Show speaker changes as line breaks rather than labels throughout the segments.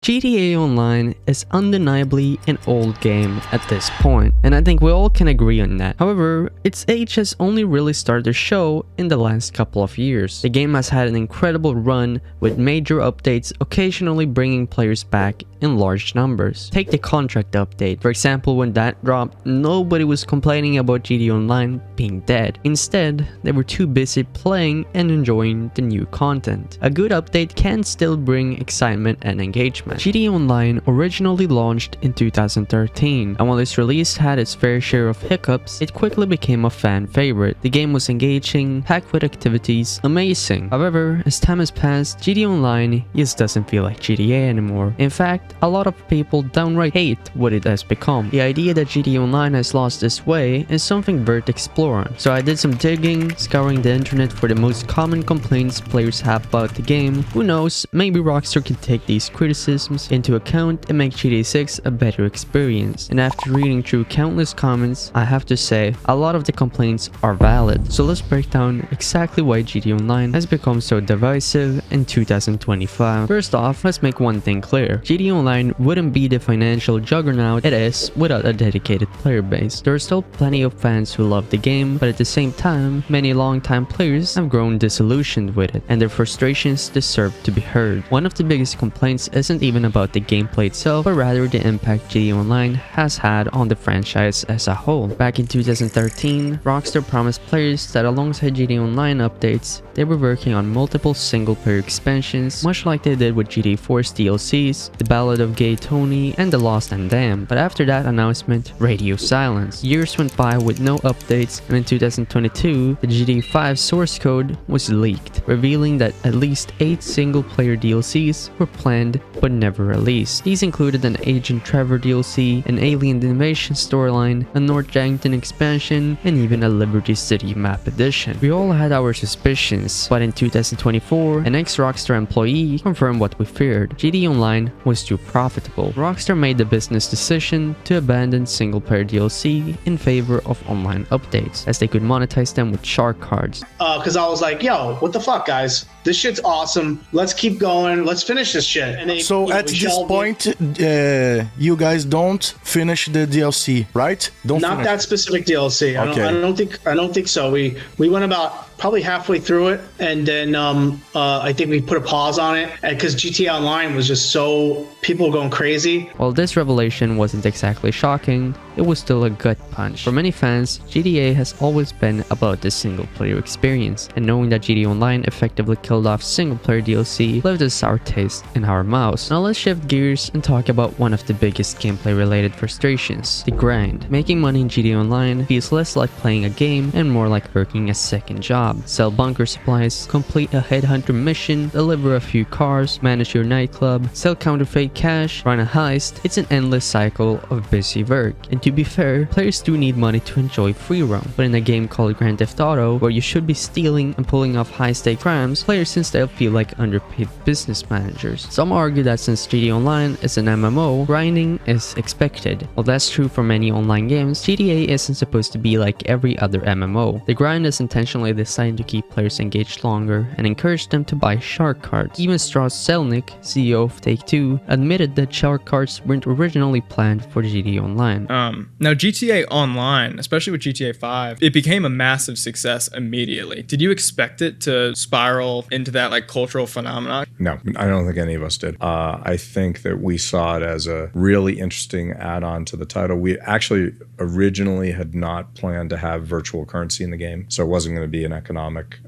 GTA Online is undeniably an old game at this point, and I think we all can agree on that. However, its age has only really started to show in the last couple of years. The game has had an incredible run with major updates occasionally bringing players back in large numbers. Take the contract update. For example, when that dropped, nobody was complaining about GTA Online being dead. Instead, they were too busy playing and enjoying the new content. A good update can still bring excitement and engagement. GTA Online originally launched in 2013, and while its release had its fair share of hiccups, it quickly became a fan favorite. The game was engaging, packed with activities, amazing. However, as time has passed, GTA Online just doesn't feel like GTA anymore. In fact, a lot of people downright hate what it has become. The idea that GTA Online has lost its way is something worth exploring. So I did some digging, scouring the internet for the most common complaints players have about the game. Who knows, maybe Rockstar can take these criticisms into account and make GTA 6 a better experience. And after reading through countless comments, I have to say, a lot of the complaints are valid. So let's break down exactly why GTA Online has become so divisive in 2025. First off, let's make one thing clear. GTA Online wouldn't be the financial juggernaut it is without a dedicated player base. There are still plenty of fans who love the game, but at the same time, many long-time players have grown disillusioned with it, and their frustrations deserve to be heard. One of the biggest complaints isn't even about the gameplay itself, but rather the impact GTA Online has had on the franchise as a whole. Back in 2013, Rockstar promised players that alongside GTA Online updates, they were working on multiple single-player expansions, much like they did with GTA 4's DLCs, The Ballad of Gay Tony, and The Lost and Damned. But after that announcement, radio silence. Years went by with no updates, and in 2022, the GTA 5 source code was leaked, revealing that at least 8 single-player DLCs were planned but never released. These included an Agent Trevor DLC, an Alien Invasion storyline, a North Yankton expansion, and even a Liberty City map edition. We all had our suspicions, but in 2024, an ex-Rockstar employee confirmed what we feared. GTA Online was too profitable. Rockstar made the business decision to abandon single-player DLC in favor of online updates, as they could monetize them with shark cards.
Because I was like, yo, what the fuck, guys? This shit's awesome. Let's keep going. Let's finish this shit. And
so at this point, you guys don't finish the DLC, right?
Not that specific DLC.
Okay.
I don't think so. We went about probably halfway through it, and then I think we put a pause on it because GTA Online was just so people going crazy.
While this revelation wasn't exactly shocking, it was still a gut punch. For many fans, GTA has always been about the single-player experience, and knowing that GTA Online effectively killed off single-player DLC left a sour taste in our mouths. Now let's shift gears and talk about one of the biggest gameplay-related frustrations, the grind. Making money in GTA Online feels less like playing a game and more like working a second job. Sell bunker supplies, complete a headhunter mission, deliver a few cars, manage your nightclub, sell counterfeit cash, run a heist. It's an endless cycle of busy work. And to be fair, players do need money to enjoy free roam. But in a game called Grand Theft Auto, where you should be stealing and pulling off high-stake crimes, players instead feel like underpaid business managers. Some argue that since GTA Online is an MMO, grinding is expected. While that's true for many online games, GTA isn't supposed to be like every other MMO. The grind is intentionally designed to keep players engaged longer and encourage them to buy shark cards. Even Strauss Zelnick, CEO of Take-Two, admitted that shark cards weren't originally planned for GTA Online.
Now GTA Online, especially with GTA 5, it became a massive success immediately. Did you expect it to spiral into that like cultural phenomenon?
No, I don't think any of us did. I think that we saw it as a really interesting add-on to the title. We actually originally had not planned to have virtual currency in the game, so it wasn't going to be an economic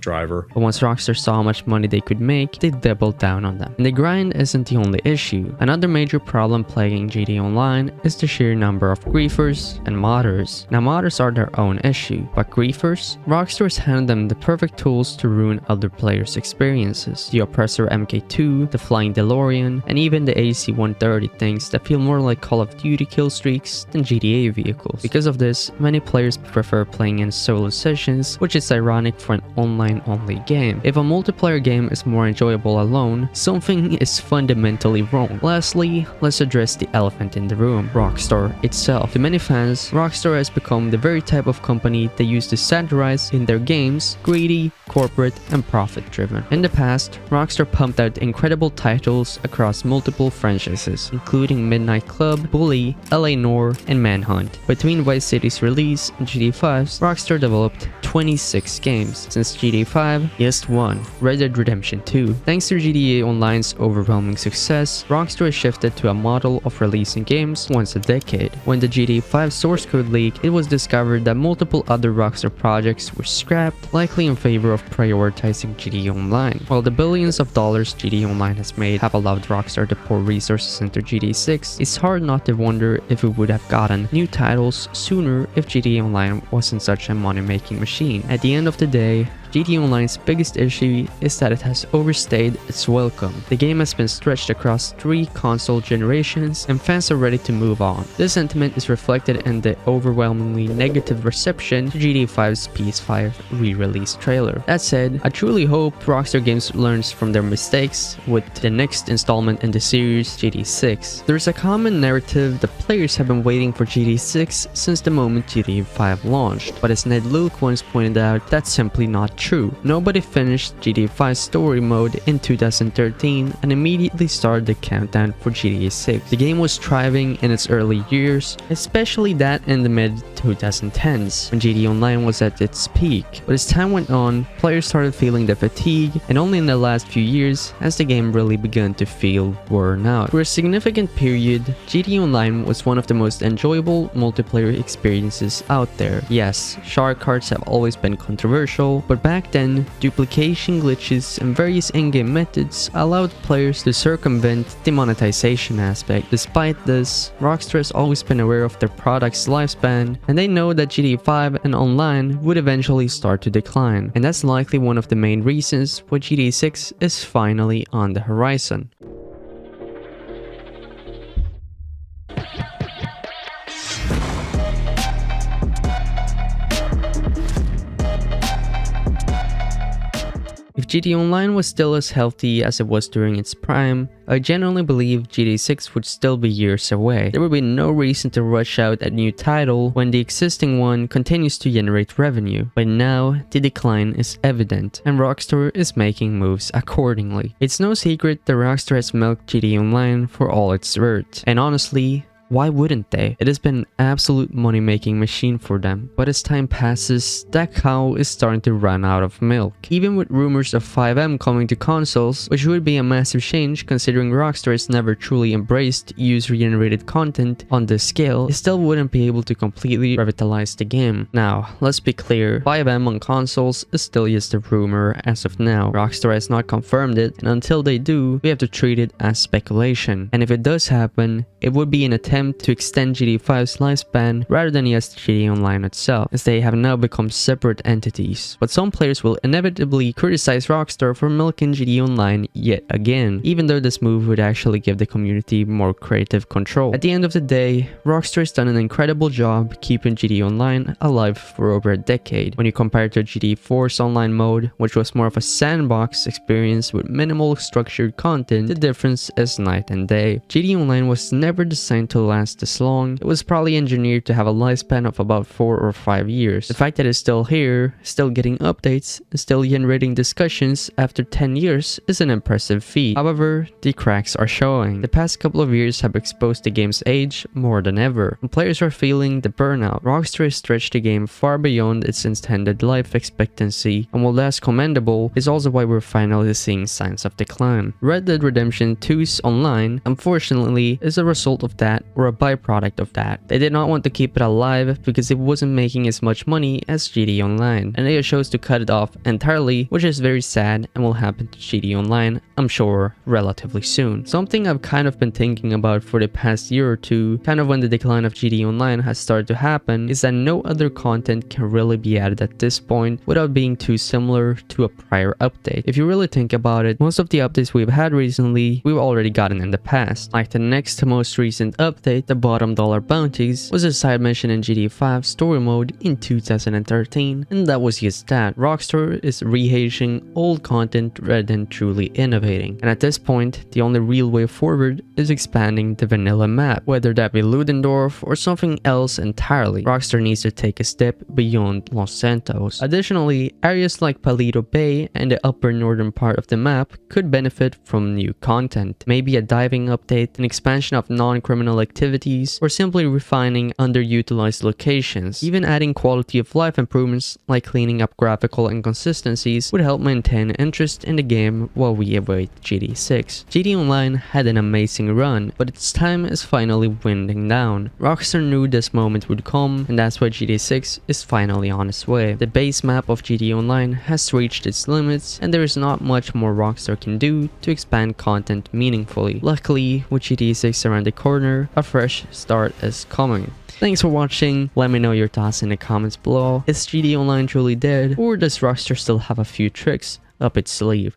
driver.
But once Rockstar saw how much money they could make, they doubled down on them. And the grind isn't the only issue. Another major problem plaguing GTA Online is the sheer number of griefers and modders. Now modders are their own issue, but griefers? Rockstar's handed them the perfect tools to ruin other players' experiences. The Oppressor MK2, the Flying DeLorean, and even the AC-130 things that feel more like Call of Duty kill streaks than GTA vehicles. Because of this, many players prefer playing in solo sessions with which is ironic for an online-only game. If a multiplayer game is more enjoyable alone, something is fundamentally wrong. Lastly, let's address the elephant in the room, Rockstar itself. To many fans, Rockstar has become the very type of company they used to satirize in their games, greedy, corporate, and profit-driven. In the past, Rockstar pumped out incredible titles across multiple franchises, including Midnight Club, Bully, LA Noire, and Manhunt. Between Vice City's release and GTA 5's, Rockstar developed 26 games. Since GTA 5, just one, Red Dead Redemption 2. Thanks to GTA Online's overwhelming success, Rockstar has shifted to a model of releasing games once a decade. When the GTA 5 source code leaked, it was discovered that multiple other Rockstar projects were scrapped, likely in favor of prioritizing GTA Online. While the billions of dollars GTA Online has made have allowed Rockstar to pour resources into GTA 6, it's hard not to wonder if we would have gotten new titles sooner if GTA Online wasn't such a money-making machine. At the end of the day, GTA Online's biggest issue is that it has overstayed its welcome. The game has been stretched across 3 console generations and fans are ready to move on. This sentiment is reflected in the overwhelmingly negative reception to GTA 5's PS5 re-release trailer. That said, I truly hope Rockstar Games learns from their mistakes with the next installment in the series, GTA 6. There's a common narrative that players have been waiting for GTA 6 since the moment GTA 5 launched, but as Ned Luke once pointed out, that's simply not true. Nobody finished GTA 5's story mode in 2013 and immediately started the countdown for GTA 6. The game was thriving in its early years, especially that in the mid-2010s, when GTA Online was at its peak. But as time went on, players started feeling the fatigue, and only in the last few years has the game really begun to feel worn out. For a significant period, GTA Online was one of the most enjoyable multiplayer experiences out there. Yes, shark cards have always been controversial, but back then, duplication glitches and various in-game methods allowed players to circumvent the monetization aspect. Despite this, Rockstar has always been aware of their product's lifespan, and they know that GTA 5 and Online would eventually start to decline, and that's likely one of the main reasons why GTA 6 is finally on the horizon. If GTA Online was still as healthy as it was during its prime, I genuinely believe GTA 6 would still be years away. There would be no reason to rush out a new title when the existing one continues to generate revenue. But now, the decline is evident, and Rockstar is making moves accordingly. It's no secret that Rockstar has milked GTA Online for all it's worth, and honestly, why wouldn't they? It has been an absolute money-making machine for them. But as time passes, that cow is starting to run out of milk. Even with rumors of FiveM coming to consoles, which would be a massive change considering Rockstar has never truly embraced user-generated content on this scale, it still wouldn't be able to completely revitalize the game. Now, let's be clear, FiveM on consoles is still just a rumor as of now. Rockstar has not confirmed it, and until they do, we have to treat it as speculation. And if it does happen, it would be an attempt to extend GTA 5's lifespan rather than just GTA Online itself, as they have now become separate entities. But some players will inevitably criticize Rockstar for milking GTA Online yet again, even though this move would actually give the community more creative control. At the end of the day, Rockstar has done an incredible job keeping GTA Online alive for over a decade. When you compare it to GTA 4's online mode, which was more of a sandbox experience with minimal structured content, the difference is night and day. GTA Online was never designed to last this long. It was probably engineered to have a lifespan of about 4 or 5 years. The fact that it's still here, still getting updates, and still generating discussions after 10 years is an impressive feat. However, the cracks are showing. The past couple of years have exposed the game's age more than ever, and players are feeling the burnout. Rockstar has stretched the game far beyond its intended life expectancy, and while that's commendable, is also why we're finally seeing signs of decline. Red Dead Redemption 2's Online, unfortunately, is a result of that, or a byproduct of that. They did not want to keep it alive because it wasn't making as much money as GTA Online, and they chose to cut it off entirely, which is very sad and will happen to GTA Online, I'm sure, relatively soon. Something I've kind of been thinking about for the past year or two, kind of when the decline of GTA Online has started to happen, is that no other content can really be added at this point without being too similar to a prior update. If you really think about it, most of the updates we've had recently, we've already gotten in the past. Like the next most recent update update, the bottom dollar bounties, was a side mission in GTA 5 story mode in 2013, and that was just that. Rockstar is rehashing old content rather than truly innovating, and at this point, the only real way forward is expanding the vanilla map, whether that be Ludendorff or something else entirely. Rockstar needs to take a step beyond Los Santos. Additionally, areas like Palito Bay and the upper northern part of the map could benefit from new content, maybe a diving update, an expansion of non-criminal activities, or simply refining underutilized locations. Even adding quality of life improvements like cleaning up graphical inconsistencies would help maintain interest in the game while we await GTA 6. GTA Online had an amazing run, but its time is finally winding down. Rockstar knew this moment would come, and that's why GTA 6 is finally on its way. The base map of GTA Online has reached its limits, and there is not much more Rockstar can do to expand content meaningfully. Luckily, with GTA 6 around the corner, a fresh start is coming. Thanks for watching. Let me know your thoughts in the comments below. Is GTA Online truly dead, or does Rockstar still have a few tricks up its sleeve?